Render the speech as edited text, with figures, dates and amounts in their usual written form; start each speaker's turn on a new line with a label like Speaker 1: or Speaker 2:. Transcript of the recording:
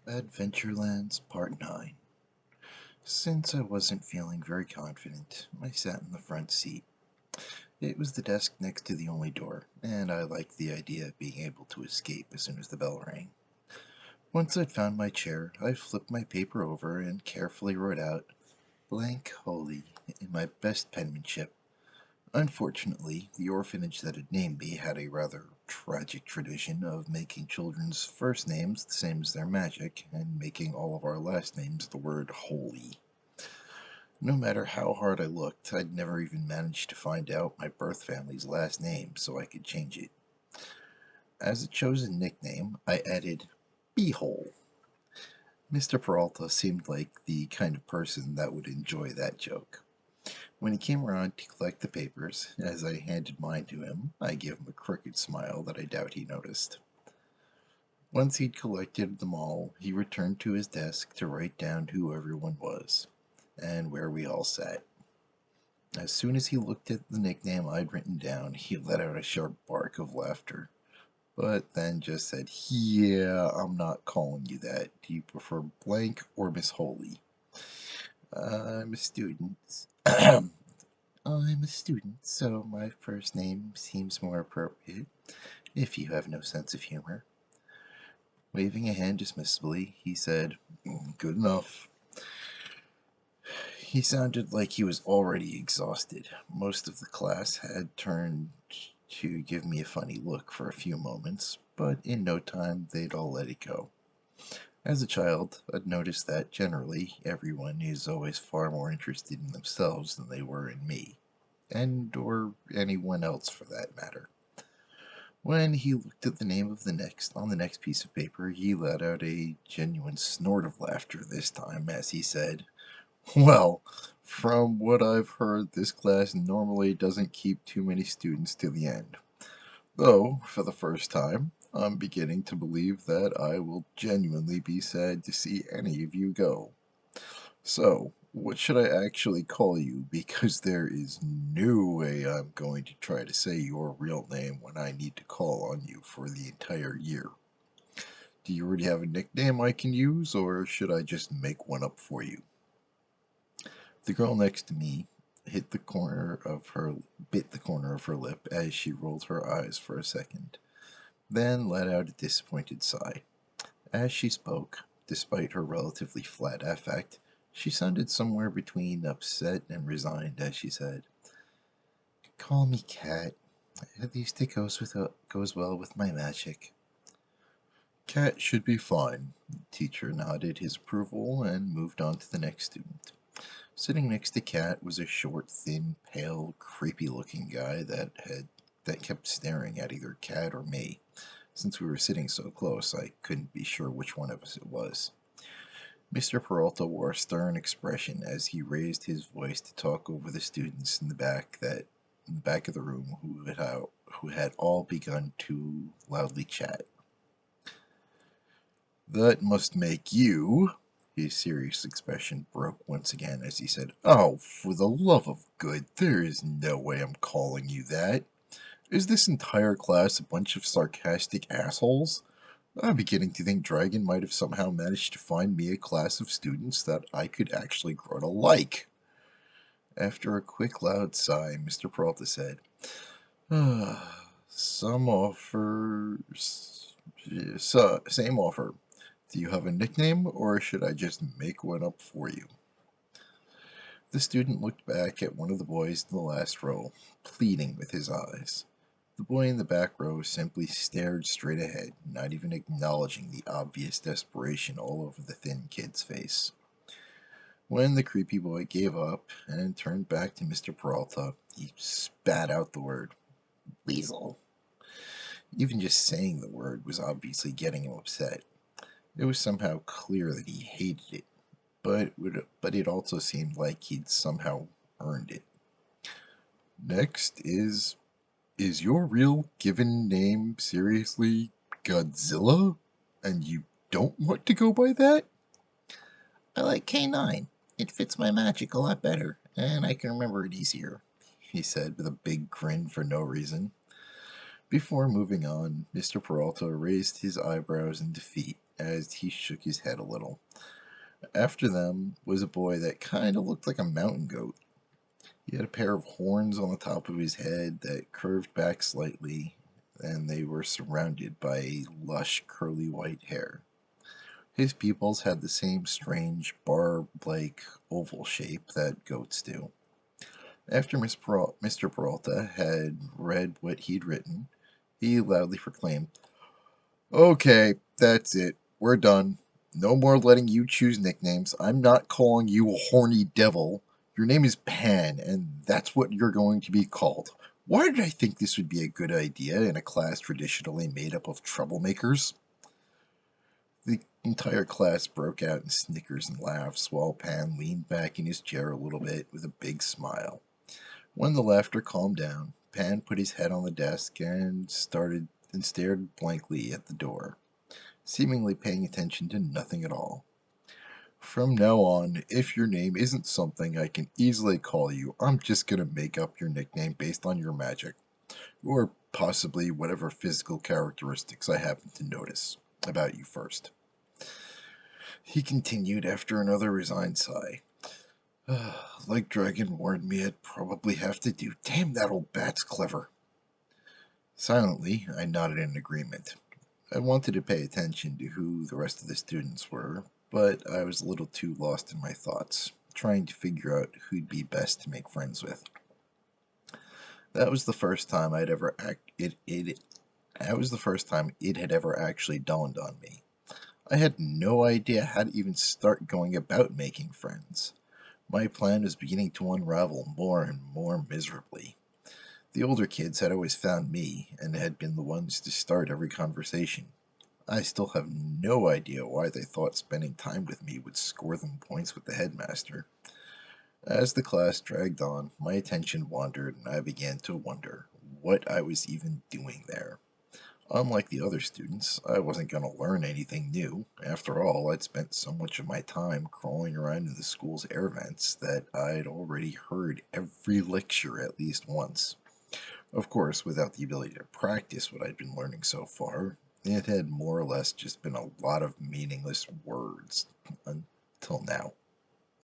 Speaker 1: Adventurelands Part 9. Since I wasn't feeling very confident, I sat in the front seat. It was the desk next to the only door, and I liked the idea of being able to escape as soon as the bell rang. Once I'd found my chair, I flipped my paper over and carefully wrote out "Blank Holy" in my best penmanship. Unfortunately, the orphanage that had named me had a rather tragic tradition of making children's first names the same as their magic, and making all of our last names the word holy. No matter how hard I looked, I'd never even managed to find out my birth family's last name so I could change it. As a chosen nickname, I added Beehole. Mr. Peralta seemed like the kind of person that would enjoy that joke. When he came around to collect the papers, as I handed mine to him, I gave him a crooked smile that I doubt he noticed. Once he'd collected them all, he returned to his desk to write down who everyone was, and where we all sat. As soon as he looked at the nickname I'd written down, he let out a sharp bark of laughter, but then just said, "Yeah, I'm not calling you that. Do you prefer Blank or Miss Holy?" I'm a student. I'm a student, so my first name seems more appropriate, if you have no sense of humor. Waving a hand dismissively, he said, "Good enough." He sounded like he was already exhausted. Most of the class had turned to give me a funny look for a few moments, but in no time they'd all let it go. As a child, I'd noticed that generally everyone is always far more interested in themselves than they were in me, and or anyone else for that matter. When he looked at the name of the next on the next piece of paper, he let out a genuine snort of laughter this time as he said, "Well, from what I've heard, this class normally doesn't keep too many students to the end. Though, for the first time, I'm beginning to believe that I will genuinely be sad to see any of you go. So, what should I actually call you? Because there is no way I'm going to try to say your real name when I need to call on you for the entire year. Do you already have a nickname I can use, or should I just make one up for you?" The girl next to me hit the corner of her bit the corner of her lip as she rolled her eyes for a second, then let out a disappointed sigh. As she spoke, despite her relatively flat affect, she sounded somewhere between upset and resigned as she said, "Call me Cat. At least it goes well with my magic." "Cat should be fine." The teacher nodded his approval and moved on to the next student. Sitting next to Cat was a short, thin, pale, creepy-looking guy that kept staring at either Cat or me. Since we were sitting so close, I couldn't be sure which one of us it was. Mr. Peralta wore a stern expression as he raised his voice to talk over the students in the back of the room who had all begun to loudly chat. "That must make you—" His serious expression broke once again as he said, "Oh, for the love of good, there is no way I'm calling you that. Is this entire class a bunch of sarcastic assholes? I'm beginning to think Dragon might have somehow managed to find me a class of students that I could actually grow to like." After a quick loud sigh, Mr. Peralta said, "Some offers... same offer. Do you have a nickname, or should I just make one up for you?" The student looked back at one of the boys in the last row, pleading with his eyes. The boy in the back row simply stared straight ahead, not even acknowledging the obvious desperation all over the thin kid's face. When the creepy boy gave up and turned back to Mr. Peralta, he spat out the word "weasel." Even just saying the word was obviously getting him upset. It was somehow clear that he hated it, but it also seemed like he'd somehow earned it. "Next is your real given name seriously Godzilla? And you don't want to go by that?" "I like K9. It fits my magic a lot better, and I can remember it easier," he said with a big grin for no reason. Before moving on, Mr. Peralta raised his eyebrows in defeat as he shook his head a little. After them was a boy that kind of looked like a mountain goat. He had a pair of horns on the top of his head that curved back slightly, and they were surrounded by lush, curly white hair. His pupils had the same strange, barb-like oval shape that goats do. After Mr. Peralta had read what he'd written, he loudly proclaimed, "Okay, that's it. We're done. No more letting you choose nicknames. I'm not calling you a horny devil. Your name is Pan, and that's what you're going to be called. Why did I think this would be a good idea in a class traditionally made up of troublemakers?" The entire class broke out in snickers and laughs while Pan leaned back in his chair a little bit with a big smile. When the laughter calmed down, Pan put his head on the desk and stared blankly at the door, seemingly paying attention to nothing at all. "From now on, if your name isn't something I can easily call you, I'm just gonna make up your nickname based on your magic, or possibly whatever physical characteristics I happen to notice about you first," he continued after another resigned sigh. "Like Dragon warned me I'd probably have to do. Damn, that old bat's clever." Silently, I nodded in agreement. I wanted to pay attention to who the rest of the students were, but I was a little too lost in my thoughts, trying to figure out who'd be best to make friends with. That was the first time I'd ever that was the first time it had ever actually dawned on me. I had no idea how to even start going about making friends. My plan was beginning to unravel more and more miserably. The older kids had always found me and had been the ones to start every conversation. I still have no idea why they thought spending time with me would score them points with the headmaster. As the class dragged on, my attention wandered and I began to wonder what I was even doing there. Unlike the other students, I wasn't going to learn anything new. After all, I'd spent so much of my time crawling around in the school's air vents that I'd already heard every lecture at least once. Of course, without the ability to practice what I'd been learning so far, it had more or less just been a lot of meaningless words until now.